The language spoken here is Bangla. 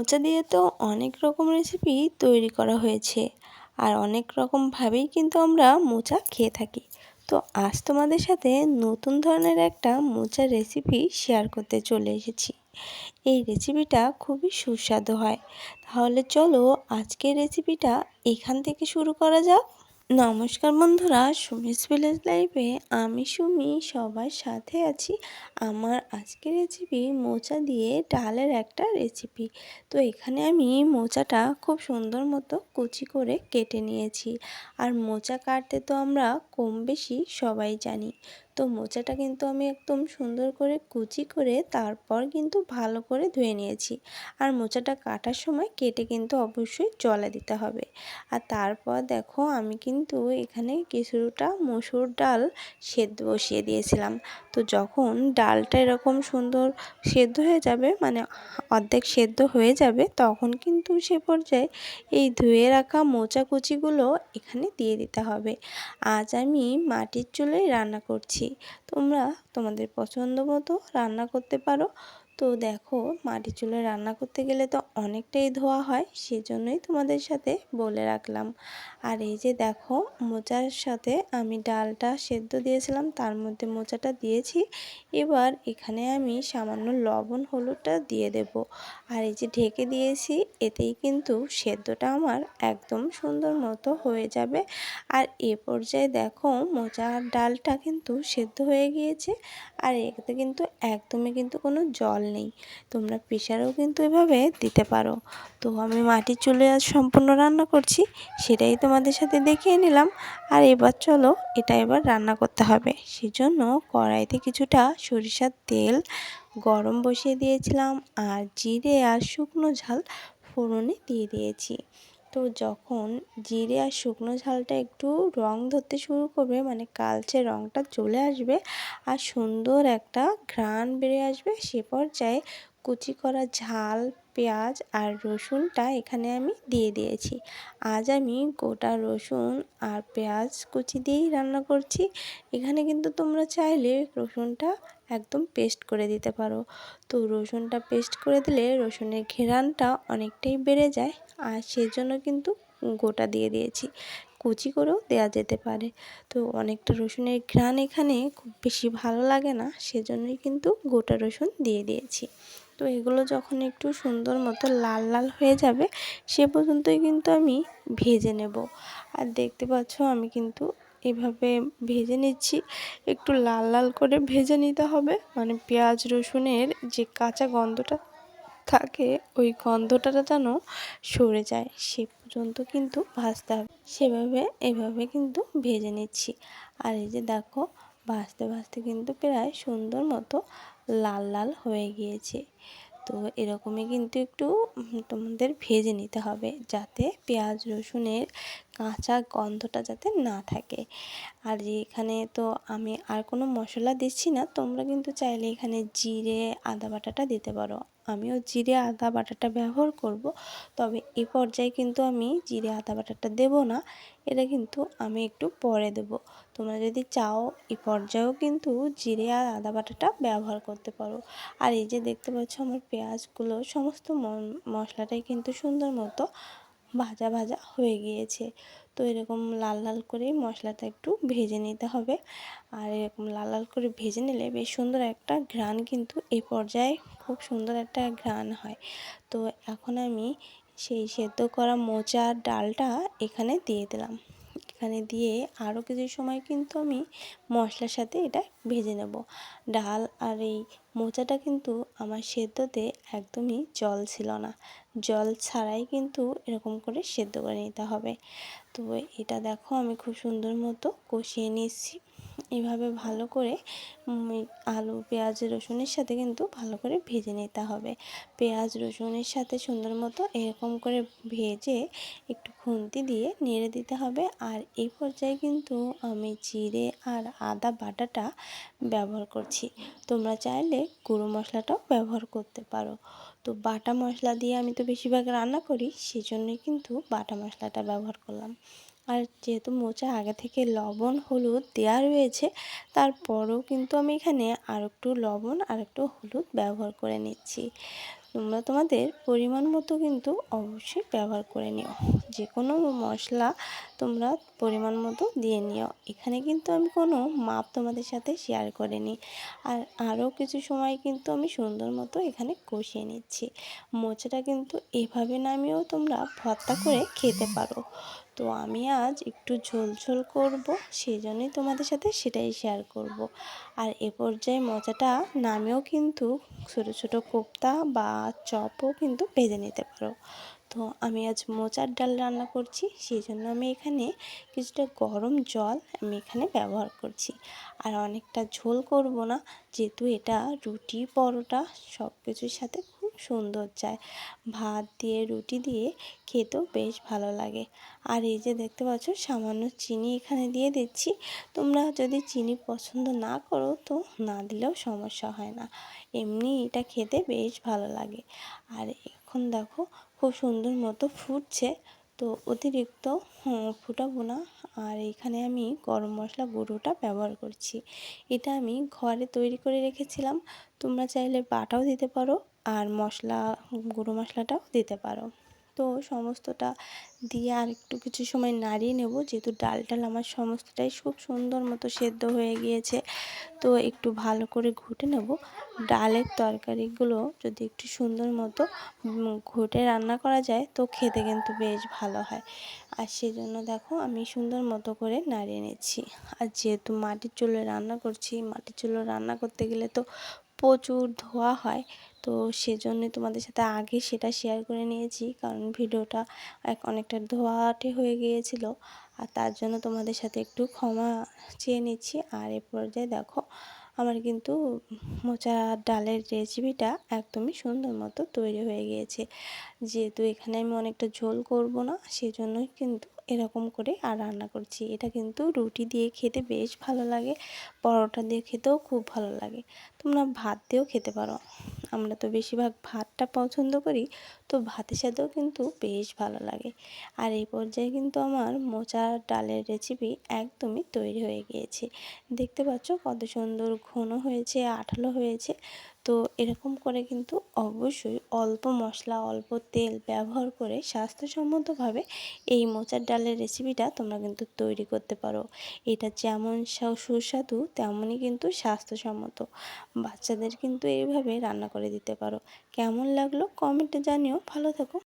মোচা দিয়ে তো অনেক রকম রেসিপি তৈরি করা হয়েছে আর অনেক রকমভাবেই কিন্তু আমরা মোচা খেয়ে থাকি। তো আজ তোমাদের সাথে নতুন ধরনের একটা মোচার রেসিপি শেয়ার করতে চলে এসেছি। এই রেসিপিটা খুবই সুস্বাদু হয়। তাহলে চলো আজকের রেসিপিটা এখান থেকে শুরু করা যাক। নমস্কার বন্ধুরা, সুমিস ভিলেজ লাইফে আমি সুমি সবার সাথে আছি। আমার আজকের রেসিপি মোচা দিয়ে ডালের একটা রেসিপি। তো এখানে আমি মোচাটা খুব সুন্দর মতো কুচি করে কেটে নিয়েছি। আর মোচা কাটতে তো আমরা কম বেশি সবাই জানি। তো মোচাটা কিন্তু আমি একদম সুন্দর করে কুচি করে তারপর কিন্তু ভালো করে ধুয়ে নিয়েছি। আর মোচাটা কাটার সময় কেটে কিন্তু অবশ্যই জলে দিতে হবে। আর তারপর দেখো আমি কিন্তু এখানে কিছুটা মসুর ডাল সেদ্ধ বসিয়ে দিয়েছিলাম। তো যখন ডালটা এরকম সুন্দর সেদ্ধ হয়ে যাবে, মানে অর্ধেক সেদ্ধ হয়ে যাবে, তখন কিন্তু সে পর্যায়ে এই ধুয়ে রাখা মোচা কুচিগুলো এখানে দিয়ে দিতে হবে। আজ আমি মাটির চুলায় রান্না করছি, তোমরা তোমাদের পছন্দ মতো রান্না করতে পারো। তো দেখো, মাটির চুলায় রান্না করতে গেলে তো অনেকটাই ধোয়া হয়, সেজন্যই তোমাদের সাথে বলে রাখলাম। আর এই যে দেখো, মোচার সাথে আমি ডালটা সেদ্ধ দিয়েছিলাম, তার মধ্যে মোচাটা দিয়েছি। এবার এখানে আমি সামান্য লবণ হলুদটা দিয়ে দেব। আর এই যে ঢেকে দিয়েছি, এতেই কিন্তু সেদ্ধটা আমার একদম সুন্দর মতো হয়ে যাবে। আর এ পর্যায়ে দেখো, মোচার ডালটা কিন্তু সেদ্ধ হয়ে গিয়েছে। আর এতে কিন্তু একদমই কিন্তু কোনো জল নেই। তোমরা প্রেসারেও কিন্তু এভাবে দিতে পারো। তো আমি মাটির চুলায় আজ সম্পূর্ণ রান্না করছি, সেটাই তোমাদের সাথে দেখিয়ে নিলাম। আর এবার চলো এটা এবার রান্না করতে হবে। সেজন্য কড়াইতে কিছুটা সরিষার তেল গরম বসিয়ে দিয়েছিলাম, আর জিরে আর শুকনো ঝাল ফোড়নে দিয়ে দিয়েছি। তো যখন জিরে আর শুকনো ঝালটা একটু রং ধরতে শুরু করবে, মানে কালচে রংটা চলে আসবে আর সুন্দর একটা ঘ্রাণ বেরিয়ে আসবে, সে পর্যায়ে কুচি করা ঝাল, পেঁয়াজ আর রসুনটা এখানে আমি দিয়ে দিয়েছি। আজ আমি গোটা রসুন আর পেঁয়াজ কুচি দিয়েই রান্না করছি। এখানে কিন্তু তোমরা চাইলে রসুনটা একদম পেস্ট করে দিতে পারো। তো রসুনটা পেস্ট করে দিলে রসুনের ঘ্রাণটা অনেকটাই বেড়ে যায়, আর সেজন্য কিন্তু গোটা দিয়ে দিয়েছি। কুচি করেও দেওয়া যেতে পারে। তো অনেকটা রসুনের ঘ্রাণ এখানে খুব বেশি ভালো লাগে না, সেজন্যই কিন্তু গোটা রসুন দিয়ে দিয়েছি। তো এগুলো যখন একটু সুন্দর মতো লাল লাল হয়ে যাবে, সে পর্যন্তই কিন্তু আমি ভেজে নেব। আর দেখতে পাচ্ছ আমি কিন্তু এভাবে ভেজে নিচ্ছি। একটু লাল লাল করে ভেজে নিতে হবে, মানে পেঁয়াজ রসুনের যে কাঁচা গন্ধটা থাকে, ওই গন্ধটা যেন সরে যায়, সে পর্যন্ত কিন্তু ভাজতে হবে। এভাবে কিন্তু ভেজে নিচ্ছি। আর এই যে দেখো, ভাজতে ভাজতে কিন্তু প্রায় সুন্দর মতো লাল লাল হয়ে গিয়েছে। তো এরকমই কিন্তু একটু তোমাদের ভেজে নিতে হবে, যাতে পেঁয়াজ রসুনের কাঁচা গন্ধটা যাতে না থাকে। আর এখানে তো আমি আর কোনো মশলা দিচ্ছি না, তোমরা কিন্তু চাইলে এখানে জিরে আদা বাটাটা দিতে পারো। আমিও জিরে আদা বাটাটা ব্যবহার করব, তবে এ পর্যায়ে কিন্তু আমি জিরে আদা বাটাটা দেব না, এটা কিন্তু আমি একটু পরে দেব। তোমরা যদি চাও এ পর্যায়েও কিন্তু জিরে আর আদা বাটাটা ব্যবহার করতে পারো। আর এই যে দেখতে পাচ্ছ, আমার পেঁয়াজগুলো সমস্ত মশলাটাই কিন্তু সুন্দর মতো ভাজা ভাজা হয়ে গিয়েছে। তো এরকম লাল লাল করে মশলাটা একটু ভেজে নিতে হবে। আর এরকম লাল লাল করে ভেজে নিলে বেশ সুন্দর একটা ঘ্রাণ কিন্তু এই পর্যায়ে খুব সুন্দর একটা ঘ্রাণ হয়। তো এখন আমি সেই সেদ্ধ করা মোচার ডালটা এখানে দিয়ে দিলাম। এখানে দিয়ে আরও কিছু সময় কিন্তু আমি মশলার সাথে এটা ভেজে নেব। ডাল আর এই মোচাটা কিন্তু আমার সেদ্ধতে একদমই জল ছিল না, জল ছাড়াই কিন্তু এরকম করে সেদ্ধ করে নিতে হবে। তো এটা দেখো, আমি খুব সুন্দর মতো কষিয়ে নিচ্ছি। এভাবে ভালো করে আলু পেঁয়াজ রসুনের সাথে কিন্তু ভালো করে ভেজে নিতে হবে। পেঁয়াজ রসুনের সাথে সুন্দর মতো এরকম করে ভেজে একটু খুন্তি দিয়ে নেড়ে দিতে হবে। আর এই পর্যায়ে কিন্তু আমি জিরে আর আদা বাটাটা ব্যবহার করছি। তোমরা চাইলে গুঁড়ো মশলাটাও ব্যবহার করতে পারো। তো বাটা মশলা দিয়ে আমি তো বেশিরভাগ রান্না করি, সেজন্যই কিন্তু বাটা মশলাটা ব্যবহার করলাম। আর যেহেতু মোচা আগে থেকে লবণ হলুদ দেওয়া রয়েছে, তারপরেও কিন্তু আমি এখানে আর একটু লবণ আর একটু হলুদ ব্যবহার করে নিচ্ছি। তোমরা তোমাদের পরিমাণ মতো কিন্তু অবশ্যই ব্যবহার করে নিও। যে কোনো মশলা তোমরা পরিমাণ মতো দিয়ে নিও। এখানে কিন্তু আমি কোনো মাপ তোমাদের সাথে শেয়ার করিনি। আর আরও কিছু সময় কিন্তু আমি সুন্দর মতো এখানে কষিয়ে নিচ্ছি। মোচাটা কিন্তু এভাবে নামিয়েও তোমরা ভর্তা করে খেতে পারো। তো আমি আজ একটু ঝোল ঝোল করব, সেই জন্যই তোমাদের সাথে সেটাই শেয়ার করব। আর এ পর্যায়ে মোচাটা নামেও কিন্তু ছোটো ছোটো কোপ্তা বা চপও কিন্তু ভেজে নিতে পারো। তো আমি আজ মোচার ডাল রান্না করছি, সেই জন্য আমি এখানে কিছুটা গরম জল আমি এখানে ব্যবহার করছি। আর অনেকটা ঝোল করব না, যেহেতু এটা রুটি পরোটা সব কিছুর সাথে খুব সুন্দর যায়। ভাত দিয়ে রুটি দিয়ে খেতেও বেশ ভালো লাগে। আর এই যে দেখতে পাচ্ছ সামান্য চিনি এখানে দিয়ে দিচ্ছি। তোমরা যদি চিনি পছন্দ না করো তো না দিলেও সমস্যা হয় না, এমনি এটা খেতে বেশ ভালো লাগে। আর এখন দেখো খুব সুন্দর মতো ফুটছে, তো অতিরিক্ত ফুটাবো না। আর এখানে আমি গরম মশলা গুঁড়োটা ব্যবহার করছি। এটা আমি ঘরে তৈরি করে রেখেছিলাম, তোমরা চাইলে বাটাও দিতে পারো আর গুঁড়ো মশলাটাও দিতে পারো। তো সমস্তটা দিয়ে আর একটু কিছু সময় নাড়িয়ে নেব, যেহেতু ডালটা আমার সমস্তটাই খুব সুন্দর মতো সেদ্ধ হয়ে গিয়েছে। তো একটু ভালো করে ঘুটে নেব। ডালের তরকারিগুলো যদি একটু সুন্দর মতো ঘুটে রান্না করা যায় তো খেতে কিন্তু বেশ ভালো হয়। আর সেজন্য দেখো আমি সুন্দর মতো করে নাড়িয়ে নিচ্ছি। আর যেহেতু মাটির চুলোয় রান্না করছি, মাটির চুলো রান্না করতে গেলে তো প্রচুর ধোঁয়া হয়। তো সেজন্যই তোমাদের সাথে আগে সেটা শেয়ার করে নিয়েছি, কারণ ভিডিওটা অনেকটা ধোঁয়াটে হয়ে গিয়েছিল। আর তার জন্য তোমাদের সাথে একটু ক্ষমা চেয়ে নিচ্ছি। আর এ পর্যায়ে দেখো আমার কিন্তু মোচা ডালের রেসিপিটা একদমই সুন্দর মতো তৈরি হয়ে গিয়েছে। যেহেতু এখানে আমি অনেকটা ঝোল করব না, সেজন্যই কিন্তু এরকম করে আর রান্না করছি। এটা কিন্তু রুটি দিয়ে খেতে বেশ ভালো লাগে, পরোটা দিয়ে খেতেও খুব ভালো লাগে। তোমরা ভাত দিয়েও খেতে পারো, আমরা তো বেশিরভাগ ভাতটা পছন্দ করি, তো ভাতের সাথেও কিন্তু বেশ ভালো লাগে। আর এই পর্যায়ে কিন্তু আমার মোচার ডালের রেসিপি একদমই তৈরি হয়ে গিয়েছে। দেখতে পাচ্ছ কত সুন্দর ঘন হয়েছে, আঠালো হয়েছে। তো এরকম করে কিন্তু অবশ্যই অল্প মশলা অল্প তেল ব্যবহার করে স্বাস্থ্যসম্মতভাবে এই মোচার ডালের রেসিপিটা তোমরা কিন্তু তৈরি করতে পারো। এটা যেমন সুস্বাদু তেমনই কিন্তু স্বাস্থ্যসম্মত। বাচ্চাদের কিন্তু এইভাবে রান্না করে দিতে পারো। কেমন লাগলো কমেন্টে জানিও। ভালো থেকো।